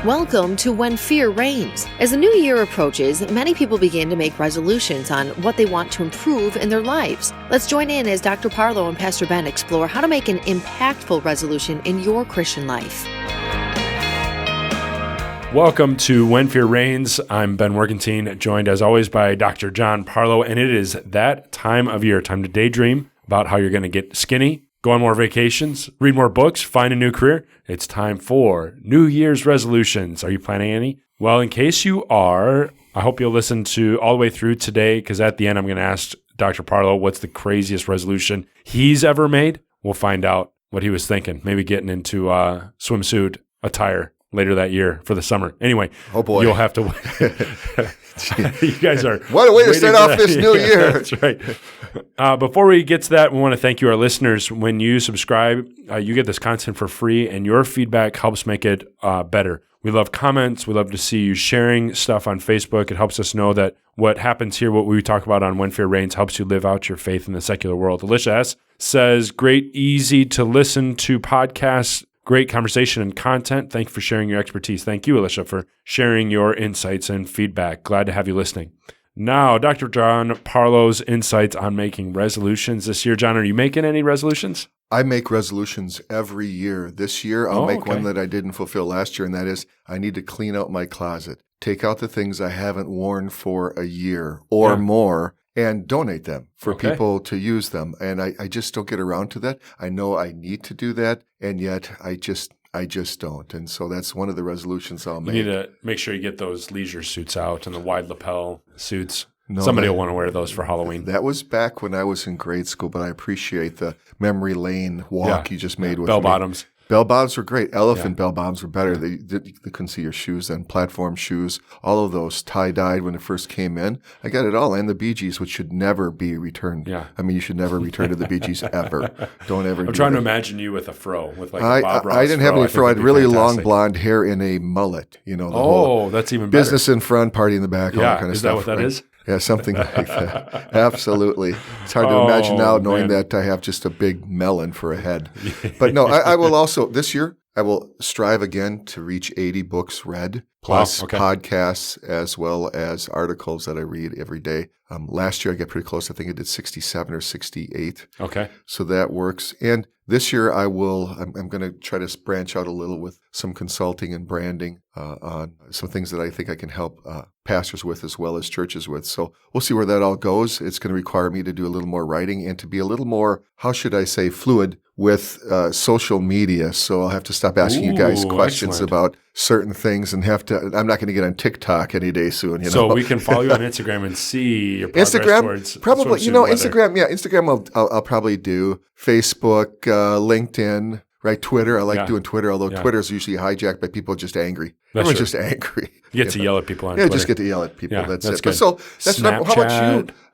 Welcome to When Fear Reigns. As the new year approaches, many people begin to make resolutions on what they want to improve in their lives. Let's join in as Dr. Parlow and Pastor Ben explore how to make an impactful resolution in your Christian life. Welcome to When Fear Reigns. I'm Ben Workentine, joined as always by Dr. John Parlow, and it is that time of year, time to daydream about how you're going to get skinny, go on more vacations, read more books, find a new career. It's time for New Year's resolutions. Are you planning any? Well, in case you are, I hope you'll listen to all the way through today, because at the end I'm going to ask Dr. Parlow what's the craziest resolution he's ever made. We'll find out what he was thinking, maybe getting into swimsuit attire later that year for the summer. Anyway, oh boy, you'll have to you guys are what a way to start off this new year. That's right. Before we get to that, we want to thank you, our listeners. When you subscribe, you get this content for free, and your feedback helps make it better. We love comments. We love to see you sharing stuff on Facebook. It helps us know that what happens here, what we talk about on When Fear Reigns, helps you live out your faith in the secular world. Alicia S. says, great, easy to listen to podcasts. Great conversation and content. Thank you for sharing your expertise. Thank you, Alicia, for sharing your insights and feedback. Glad to have you listening. Now, Dr. John Parlow's insights on making resolutions this year. John, are you making any resolutions? I make resolutions every year. This year, I'll make one that I didn't fulfill last year, and that is I need to clean out my closet. Take out the things I haven't worn for a year or more and donate them for people to use them. And I just don't get around to that. I know I need to do that, and yet I just don't. And so that's one of the resolutions I'll make. You need to make sure you get those leisure suits out and the wide lapel suits. Somebody will want to wear those for Halloween. That was back when I was in grade school, but I appreciate the memory lane walk you just made with me. Bell bottoms. Bell bottoms were great. Elephant bell bottoms were better. They couldn't see your shoes then. Platform shoes, all of those tie-dyed when it first came in. I got it all. And the Bee Gees, which should never be returned. Yeah. I mean, you should never return to the Bee Gees ever. Don't ever I'm trying to imagine you with a fro, with like a Bob Ross I didn't have any fro. I had really long blonde hair in a mullet. You know, the whole that's even better. Business in front, party in the back, all that kind of stuff. Is that what that is? Yeah, something like that. Absolutely. It's hard to imagine now knowing that I have just a big melon for a head. But no, I will also, this year, I will strive again to reach 80 books read, plus podcasts, as well as articles that I read every day. Last year, I got pretty close. I think I did 67 or 68. Okay. So that works. And this year, I'm going to try to branch out a little with some consulting and branding on some things that I think I can help pastors with as well as churches with. So we'll see where that all goes. It's going to require me to do a little more writing and to be a little more, how should I say, fluid with social media. So I'll have to stop asking you guys questions about certain things and I'm not going to get on TikTok any day soon. So we can follow you on Instagram and see your progress towards probably, Instagram I'll probably do. Facebook, LinkedIn, right? Twitter. I like doing Twitter, although Twitter is usually hijacked by people just angry. Everyone's just angry. You get to yell at people on Twitter. Yeah, just get to yell at people. That's it. Good. So that's not, how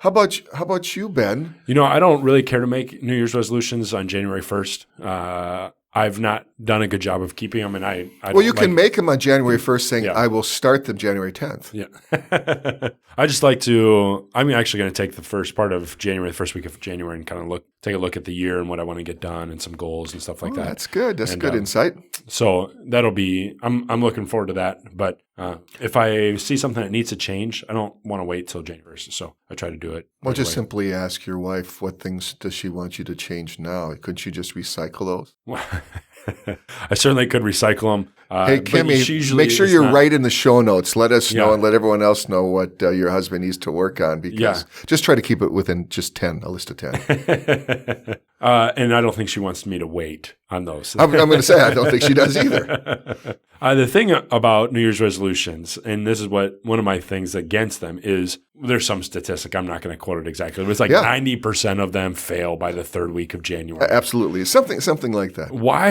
about you? How about you, Ben? You know, I don't really care to make New Year's resolutions on January 1st. I've not done a good job of keeping them, and I you can make them on January 1st saying, I will start them January 10th. Yeah. I just like to, I'm actually going to take the first part of January, the first week of January, and kind of take a look at the year and what I want to get done and some goals and stuff like that. That's good. That's good insight. So that'll be, I'm looking forward to that. But if I see something that needs to change, I don't want to wait till January 1st. So I try to do it. Well, just simply ask your wife, what things does she want you to change now? Couldn't you just recycle those? I certainly could recycle them. Hey, Kimmy, make sure you're right in the show notes. Let us know and let everyone else know what your husband needs to work on, because just try to keep it within just 10, a list of 10. And I don't think she wants me to wait on those. I'm going to say I don't think she does either. The thing about New Year's resolutions, and this is one of my things against them, is there's some statistic, I'm not going to quote it exactly, but it's like 90% of them fail by the third week of January. Absolutely. Something like that. Why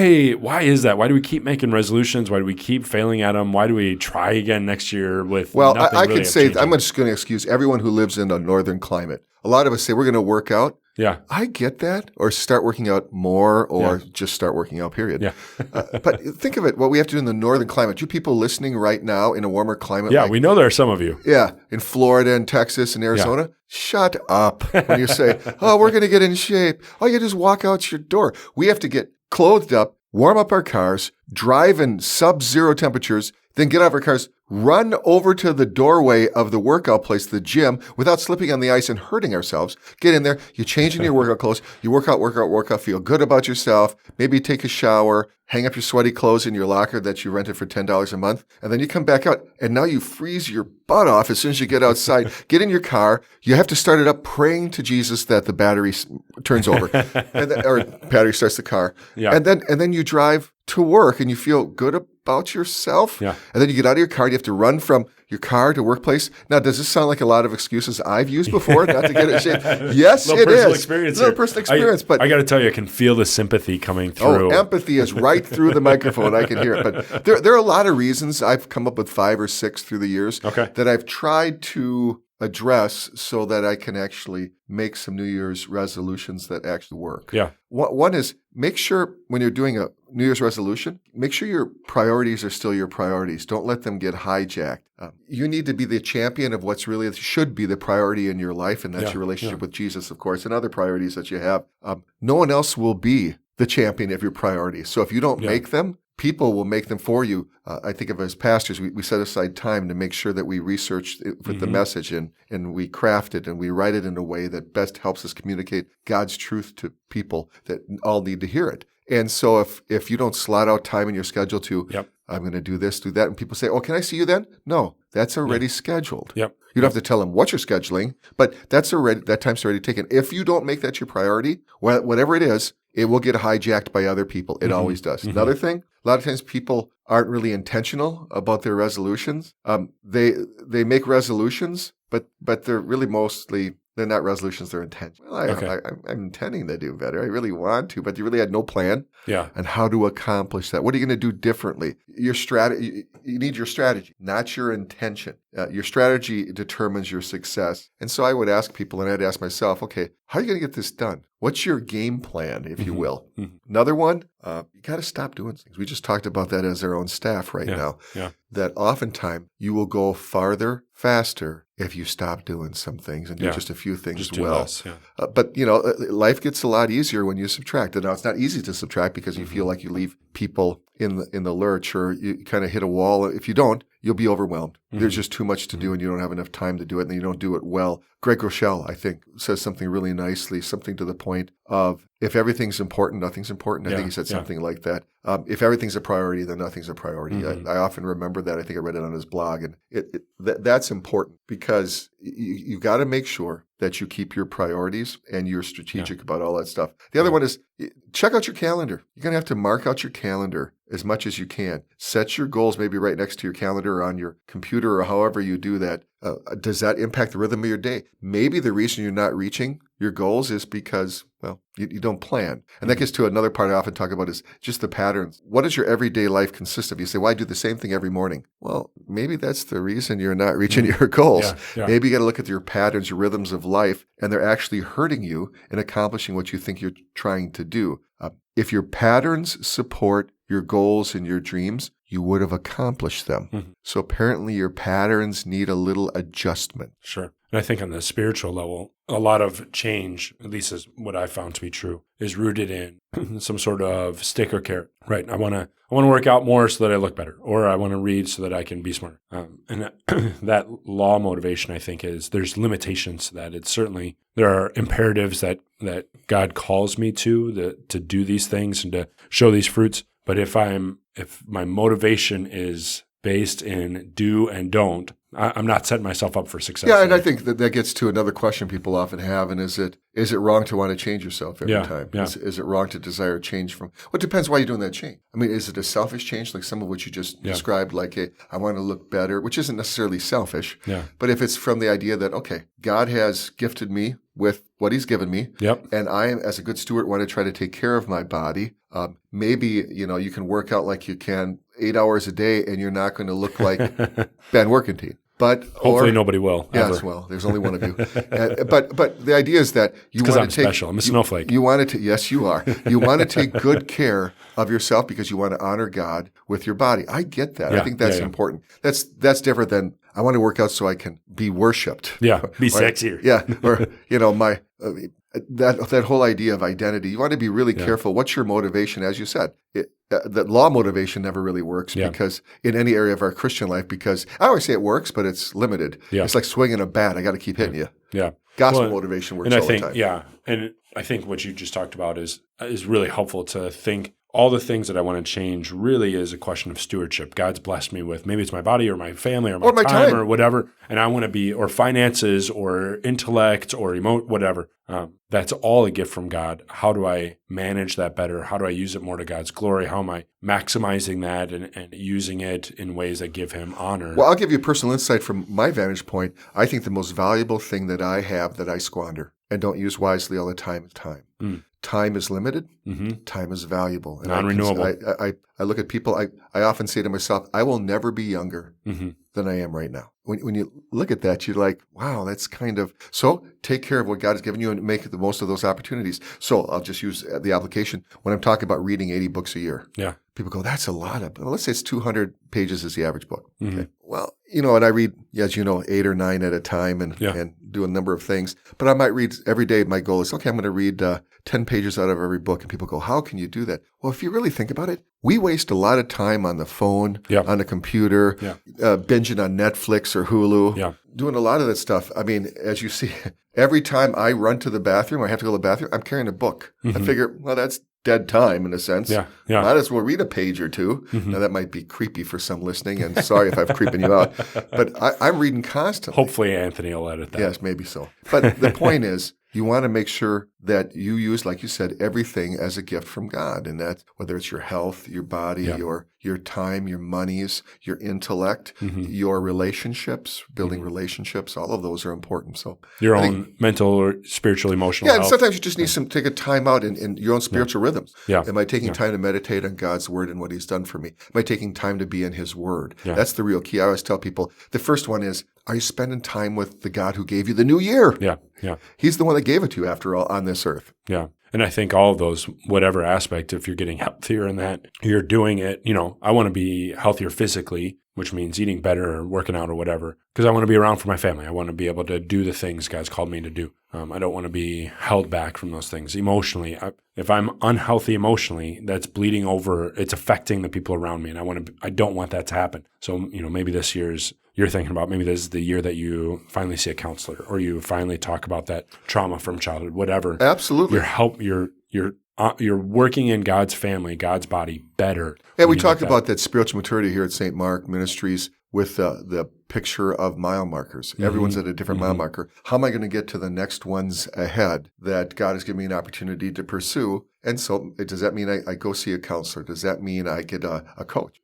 is that? Why do we keep making resolutions? Why do we keep failing at them? Why do we try again next year with nothing I really could say, changing? I'm just going to excuse everyone who lives in a northern climate. A lot of us say we're going to work out. Yeah. I get that. Or start working out more, or just start working out, period. Yeah. But think of it, what we have to do in the northern climate. You people listening right now in a warmer climate. Yeah, we know there are some of you. Yeah. In Florida and Texas and Arizona. Yeah. Shut up when you say, oh, we're going to get in shape. Oh, you just walk out your door. We have to get clothed up, warm up our cars, drive in sub-zero temperatures, then get out of our cars, run over to the doorway of the workout place, the gym, without slipping on the ice and hurting ourselves. Get in there, you change into your workout clothes, you work out, feel good about yourself, maybe take a shower, hang up your sweaty clothes in your locker that you rented for $10 a month, and then you come back out, and now you freeze your butt off as soon as you get outside. Get in your car, you have to start it up praying to Jesus that the battery turns over, or battery starts the car, and then you drive to work and you feel good about yourself, and then you get out of your car, and you have to run from your car to workplace. Now, does this sound like a lot of excuses I've used before not to get in shape? Yes, it is. Little personal experience. But I got to tell you, I can feel the sympathy coming through. Oh, empathy is right through the microphone. I can hear it. But there are a lot of reasons. I've come up with 5 or 6 through the years that I've tried to address so that I can actually make some New Year's resolutions that actually work. Yeah. One is, make sure when you're doing a New Year's resolution, make sure your priorities are still your priorities. Don't let them get hijacked. You need to be the champion of what's really should be the priority in your life, and that's your relationship with Jesus, of course, and other priorities that you have. No one else will be the champion of your priorities. So if you don't make them, people will make them for you. I think of as pastors, we set aside time to make sure that we research with the message and we craft it and we write it in a way that best helps us communicate God's truth to people that all need to hear it. And so if you don't slot out time in your schedule to, I'm going to do this, do that, and people say, oh, can I see you then? No, that's already scheduled. You don't have to tell them what you're scheduling, but that time's already taken. If you don't make that your priority, whatever it is, it will get hijacked by other people. It always does. Another thing, a lot of times people aren't really intentional about their resolutions. They make resolutions, but they're really they're not resolutions, they're intentions. Well, I'm intending to do better. I really want to, but you really had no plan on how to accomplish that. What are you going to do differently? Your strategy. You need your strategy, not your intention. Your strategy determines your success. And so I would ask people, and I'd ask myself, okay, how are you going to get this done? What's your game plan, if you will? Another one, you got to stop doing things. We just talked about that as our own staff right now. That oftentimes you will go farther, faster if you stop doing some things and do just a few things well. Less, but life gets a lot easier when you subtract. And now it's not easy to subtract because you feel like you leave people in the lurch, or you kind of hit a wall. If you don't, you'll be overwhelmed. There's just too much to do and you don't have enough time to do it, and then you don't do it well. Greg Rochelle, I think, says something really nicely, something to the point of, if everything's important, nothing's important. I think he said something like that. If everything's a priority, then nothing's a priority. I often remember that. I think I read it on his blog. And that's important because you got to make sure that you keep your priorities and you're strategic about all that stuff. The other one is, check out your calendar. You're going to have to mark out your calendar as much as you can. Set your goals maybe right next to your calendar or on your computer or however you do that. Does that impact the rhythm of your day? Maybe the reason you're not reaching your goals is because, well, you don't plan. And that gets to another part I often talk about, is just the patterns. What does your everyday life consist of? You say, well, I do the same thing every morning. Well, maybe that's the reason you're not reaching your goals. Maybe you got to look at your patterns, your rhythms of life, and they're actually hurting you in accomplishing what you think you're trying to do. If your patterns support your goals and your dreams, you would have accomplished them. So apparently your patterns need a little adjustment. Sure. And I think on the spiritual level, a lot of change, at least is what I found to be true, is rooted in some sort of stick or carrot, right? I want to work out more so that I look better, or I want to read so that I can be smarter. And that law motivation, I think, is there's limitations to that. It's certainly, there are imperatives that God calls me to do these things and to show these fruits. But if my motivation is based in do and don't, I'm not setting myself up for success. Yeah, and I think that gets to another question people often have, and is it wrong to want to change yourself every time? Yeah. Is it wrong to desire change from? Well, it depends why you're doing that change. I mean, is it a selfish change, like some of what you just described, like I want to look better, which isn't necessarily selfish, but if it's from the idea that, okay, God has gifted me with what he's given me, and I, as a good steward, want to try to take care of my body. Maybe, you can work out like you can 8 hours a day and you're not going to look like Ben Workentine. But hopefully nobody will. Yes, well, there's only one of you. But the idea is that you want to take. Because I'm special. I'm a snowflake. You want to. Yes, you are. You want to take good care of yourself because you want to honor God with your body. I get that. I think that's important. That's different than I want to work out so I can be worshipped. Yeah, be sexier. Or that whole idea of identity, you want to be really careful. What's your motivation? As you said, that law motivation never really works because in any area of our Christian life, because I always say it works, but it's limited. Yeah. It's like swinging a bat. I got to keep hitting you. Yeah. Gospel motivation works all the time. Yeah. And I think what you just talked about is really helpful to think all the things that I want to change really is a question of stewardship. God's blessed me with, maybe it's my body or my family or my time or whatever. And I want to be, or finances or intellect or whatever. That's all a gift from God. How do I manage that better? How do I use it more to God's glory? How am I maximizing that and using it in ways that give him honor? Well, I'll give you a personal insight from my vantage point. I think the most valuable thing that I have that I squander and don't use wisely all the time is time. Time is limited. Time is valuable. And non-renewable. I look at people, I often say to myself, I will never be younger than I am right now. When you look at that, you're like, wow, that's kind of, so take care of what God has given you and make the most of those opportunities. So I'll just use the application. When I'm talking about reading 80 books a year, people go, that's a lot of, well, let's say it's 200 pages is the average book. Okay. Well, and I read, as you know, 8 or 9 at a time and do a number of things. But I might read every day. My goal is, okay, I'm going to read 10 pages out of every book. And people go, how can you do that? Well, if you really think about it, we waste a lot of time on the phone, on the computer, binging on Netflix or Hulu, doing a lot of that stuff. I mean, as you see, every time I run to the bathroom, I have to go to the bathroom, I'm carrying a book. I figure, well, that's dead time in a sense. Might as well read a page or two. Now, that might be creepy for some listening, and sorry if I've creeping you out, but I'm reading constantly. Hopefully Anthony will edit that. Yes, maybe so. But the point is, you want to make sure that you use, like you said, everything as a gift from God. And that, whether it's your health, your body, your time, your monies, your intellect, your relationships, building relationships, all of those are important. So your own mental or spiritual, emotional health. And sometimes you just need to take a time out in your own spiritual rhythms. Am I taking time to meditate on God's word and what he's done for me? Am I taking time to be in his word? That's the real key. I always tell people, the first one is, are you spending time with the God who gave you the new year? He's the one that gave it to you, after all, on this earth. And I think all of those, whatever aspect, if you're getting healthier in that, you're doing it, I want to be healthier physically, which means eating better or working out or whatever, because I want to be around for my family. I want to be able to do the things God's called me to do. I don't want to be held back from those things. Emotionally, if I'm unhealthy emotionally, that's bleeding over. It's affecting the people around me, and I don't want that to happen. So, maybe this year's, you're thinking about, maybe this is the year that you finally see a counselor, or you finally talk about that trauma from childhood, whatever. Absolutely. You're working in God's family, God's body better. Yeah, we talked about that spiritual maturity here at St. Mark Ministries with the picture of mile markers. Everyone's at a different mile marker. How am I going to get to the next ones ahead that God has given me an opportunity to pursue? And so does that mean I go see a counselor? Does that mean I get a coach?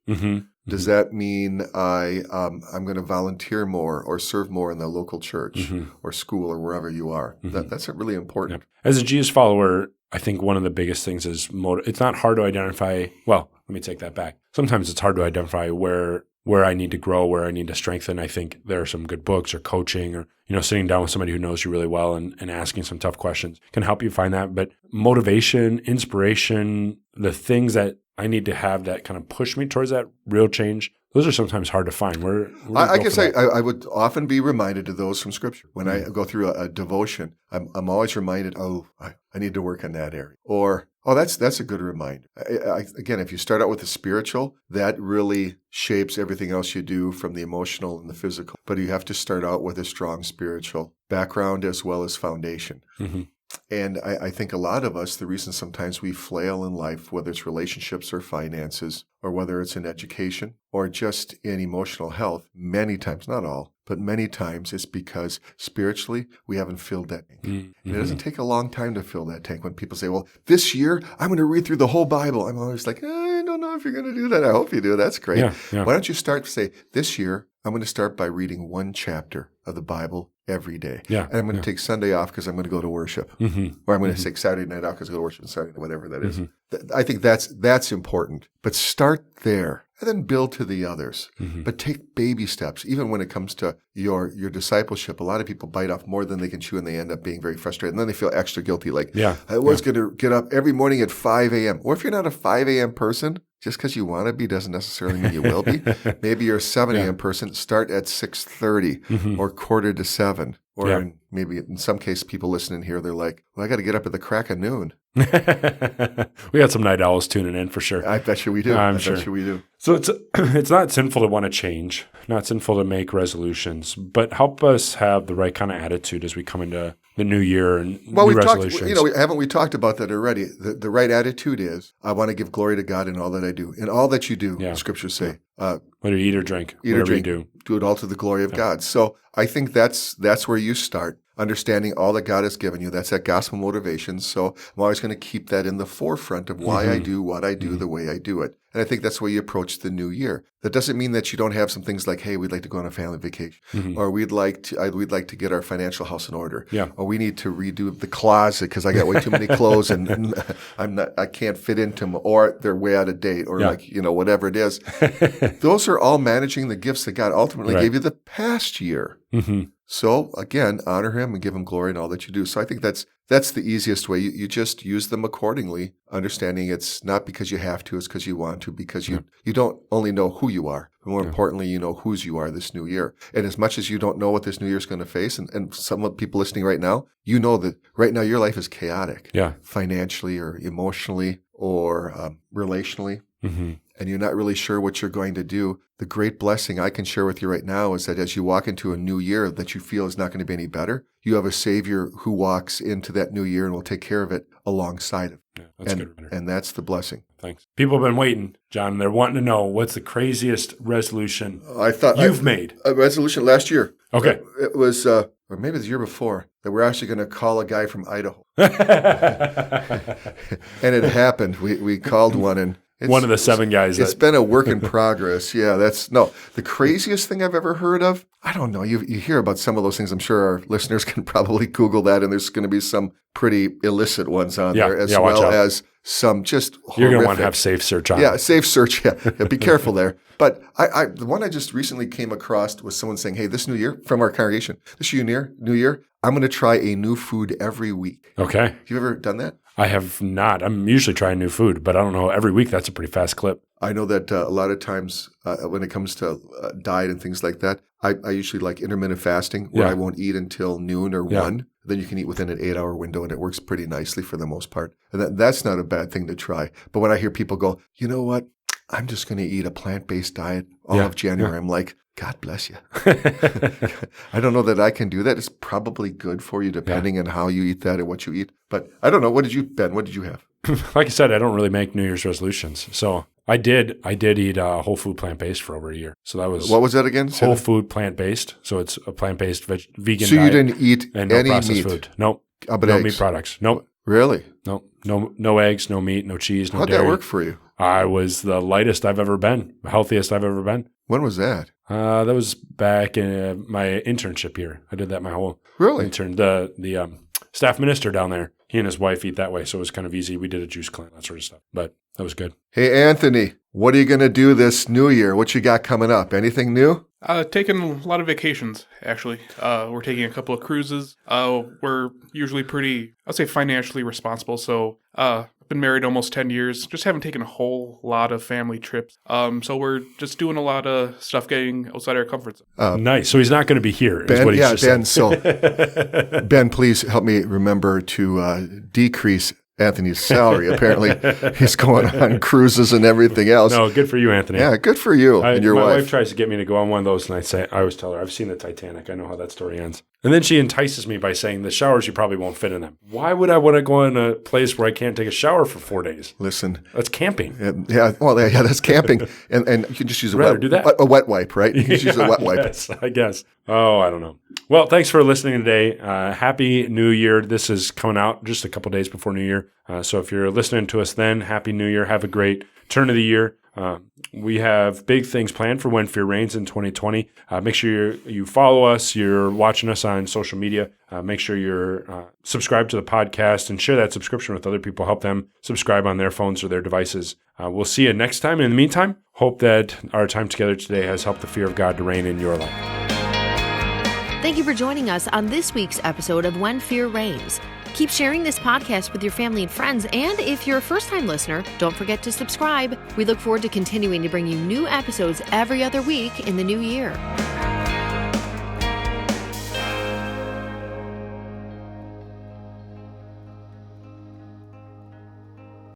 Does that mean I'm going to volunteer more or serve more in the local church or school or wherever you are? That's really important. As a Jesus follower, I think one of the biggest things is it's not hard to identify. Well, let me take that back. Sometimes it's hard to identify where I need to grow, where I need to strengthen. I think there are some good books or coaching or, sitting down with somebody who knows you really well and asking some tough questions can help you find that. But motivation, inspiration, the things that I need to have that kind of push me towards that real change, those are sometimes hard to find. I guess I would often be reminded of those from Scripture. When I go through a devotion, I'm always reminded, I need to work on that area. Or, that's a good reminder. Again, if you start out with the spiritual, that really shapes everything else you do, from the emotional and the physical. But you have to start out with a strong spiritual background as well as foundation. And I think a lot of us, the reason sometimes we flail in life, whether it's relationships or finances, or whether it's in education or just in emotional health, many times, not all, but many times it's because spiritually we haven't filled that tank. And it doesn't take a long time to fill that tank. When people say, well, this year I'm going to read through the whole Bible, I'm always like, I don't know if you're going to do that. I hope you do. That's great. Why don't you start to say, this year I'm going to start by reading one chapter of the Bible every day. And I'm going to take Sunday off because I'm going to go to worship. Or I'm going to take Saturday night off because I go to worship, and Saturday, whatever that is. I think that's important. But start there and then build to the others. But take baby steps. Even when it comes to your discipleship, a lot of people bite off more than they can chew, and they end up being very frustrated. And then they feel extra guilty, like, I was going to get up every morning at 5 a.m. Or if you're not a 5 a.m. person, just because you want to be doesn't necessarily mean you will be. Maybe you're a 7 a.m. person. Start at 6:30 or 6:45. Or Yeah. maybe in some cases, people listening here, they're like, well, I got to get up at the crack of noon. We got some night owls tuning in for sure. I bet you we do. I'm I sure. bet you we do. So it's not sinful to want to change, not sinful to make resolutions, but help us have the right kind of attitude as we come into the new year and Well, new we've talked, resolutions. haven't we talked about that already? The right attitude is, I want to give glory to God in all that I do. In all that you do, Yeah. the scriptures say, Whether you eat or drink, eat or whatever drink, you do it all to the glory of God. So I think that's where you start, understanding all that God has given you. That's that gospel motivation. So I'm always going to keep that in the forefront of why I do what I do the way I do it. And I think that's the way you approach the new year. That doesn't mean that you don't have some things like, hey, we'd like to go on a family vacation, or we'd like to get our financial house in order, or we need to redo the closet because I got way too many clothes and I can't fit into them, or they're way out of date, or whatever it is. Those are all managing the gifts that God ultimately gave you the past year. So again, honor Him and give Him glory in all that you do. So I think that's the easiest way. You just use them accordingly, understanding it's not because you have to, it's because you want to, because you don't only know who you are, but more importantly, you know whose you are this new year. And as much as you don't know what this new year is going to face, and some of the people listening right now, you know that right now your life is chaotic, financially or emotionally or relationally. And you're not really sure what you're going to do. The great blessing I can share with you right now is that as you walk into a new year that you feel is not going to be any better, you have a Savior who walks into that new year and will take care of it alongside of it. Yeah, that's good. And that's the blessing. Thanks. People have been waiting, John. They're wanting to know what's the craziest resolution you've made. A resolution last year. Okay. It was, or maybe the year before, that we're actually going to call a guy from Idaho. And it happened. We called one, and one of the 7 guys. It's been a work in progress. Yeah, the craziest thing I've ever heard of. I don't know. You hear about some of those things. I'm sure our listeners can probably Google that, and there's going to be some pretty illicit ones on there, as well as some just horrific. You're going to want to have safe search on. Yeah, safe search. Yeah, be careful there. But the one I just recently came across was someone saying, hey, this new year, from our congregation, this new year, I'm going to try a new food every week. Okay. Have you ever done that? I have not. I'm usually trying new food, but I don't know. Every week, that's a pretty fast clip. I know that a lot of times when it comes to diet and things like that, I usually like intermittent fasting, where I won't eat until noon or 1. Then you can eat within an 8-hour window, and it works pretty nicely for the most part. And that's not a bad thing to try. But when I hear people go, you know what? I'm just going to eat a plant-based diet all of January. I'm like, God bless you. I don't know that I can do that. It's probably good for you depending on how you eat that and what you eat. But I don't know. Ben, what did you have? Like I said, I don't really make New Year's resolutions. So I did eat whole food plant-based for over a year. So that was... What was that again? Whole food plant-based. So it's a plant-based vegan so diet. So you didn't eat and no any processed meat? Food. Nope. But no eggs? Meat products. Nope. Really? Nope. No eggs, no meat, no cheese, no How'd dairy. that work for you? I was the lightest I've ever been, the healthiest I've ever been. When was that? That was back in my internship year. I did that my whole intern. The staff minister down there, he and his wife eat that way, so it was kind of easy. We did a juice cleanse, that sort of stuff, but that was good. Hey, Anthony, what are you going to do this new year? What you got coming up? Anything new? Taking a lot of vacations, actually. We're taking a couple of cruises. We're usually pretty, I'll say, financially responsible. So I've been married almost 10 years. Just haven't taken a whole lot of family trips. So we're just doing a lot of stuff getting outside our comfort zone. Nice. So he's not going to be here, Ben, is what he's just Ben, saying. So Ben, please help me remember to decrease Anthony's salary. Apparently, he's going on cruises and everything else. No, good for you, Anthony. Yeah, good for you and your wife. wife. My wife tries to get me to go on one of those, and I always tell her, I've seen the Titanic. I know how that story ends. And then she entices me by saying, the showers, you probably won't fit in them. Why would I want to go in a place where I can't take a shower for 4 days? Listen. That's camping. Yeah, that's camping. and you can just use a wet wipe, right? You can just use a wet wipe. I guess. Oh, I don't know. Well, thanks for listening today. Happy New Year. This is coming out just a couple days before New Year. So if you're listening to us then, Happy New Year. Have a great turn of the year. We have big things planned for When Fear Reigns in 2020. Make sure you follow us. You're watching us on social media. Make sure you're subscribed to the podcast and share that subscription with other people. Help them subscribe on their phones or their devices. We'll see you next time. In the meantime, hope that our time together today has helped the fear of God to reign in your life. Thank you for joining us on this week's episode of When Fear Reigns. Keep sharing this podcast with your family and friends, and if you're a first-time listener, don't forget to subscribe. We look forward to continuing to bring you new episodes every other week in the new year.